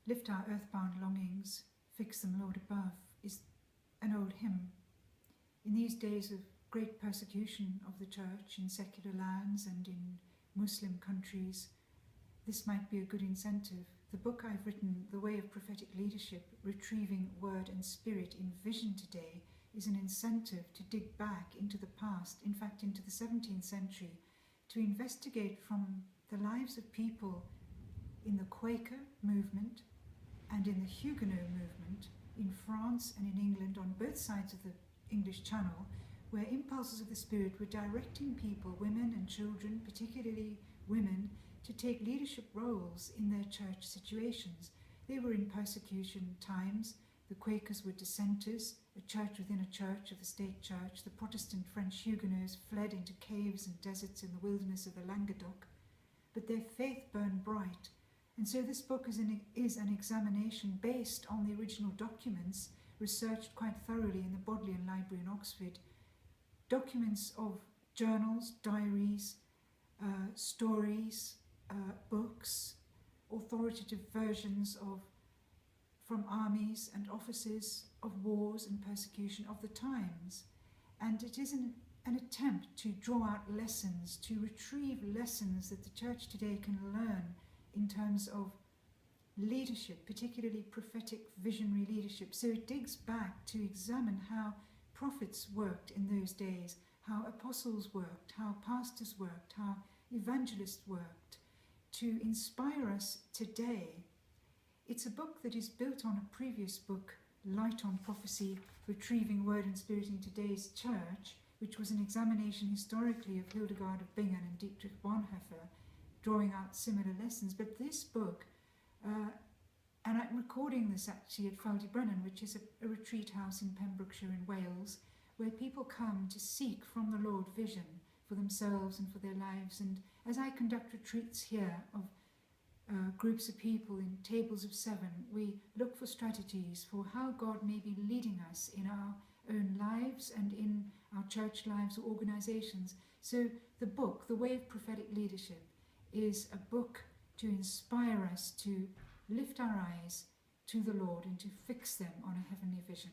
Lift our earthbound longings, fix them, Lord, above, is an old hymn. In these days of great persecution of the church in secular lands and in Muslim countries, this might be a good incentive. The book I've written, The Way of Prophetic Leadership, Retrieving Word and Spirit in Vision Today, is an incentive to dig back into the past, in fact into the 17th century, to investigate from the lives of people in the Quaker movement and in the Huguenot movement in France and in England, on both sides of the English Channel, where impulses of the Spirit were directing people, women and children, particularly women, to take leadership roles in their church situations. They were in persecution times. The Quakers were dissenters, a church within a church of the state church. The Protestant French Huguenots fled into caves and deserts in the wilderness of the Languedoc. But their faith burned bright. And so this book is an examination based on the original documents, researched quite thoroughly in the Bodleian Library in Oxford. Documents of journals, diaries, stories, books, authoritative versions from armies and offices of wars and persecution of the times. And it is an attempt to draw out lessons, to retrieve lessons that the church today can learn in terms of leadership, particularly prophetic visionary leadership. So it digs back to examine how prophets worked in those days, how apostles worked, how pastors worked, how evangelists worked, to inspire us today. It's a book that is built on a previous book, Light on Prophecy, Retrieving Word and Spirit in Today's Church, which was an examination historically of Hildegard of Bingen and Dietrich Bonhoeffer, drawing out similar lessons. But this book, and I'm recording this actually at Brennan, which is a retreat house in Pembrokeshire in Wales, where people come to seek from the Lord vision for themselves and for their lives. And as I conduct retreats here of groups of people in tables of 7, we look for strategies for how God may be leading us in our own lives and in our church lives or organizations. So the book, The Way of Prophetic Leadership, is a book to inspire us to lift our eyes to the Lord and to fix them on a heavenly vision.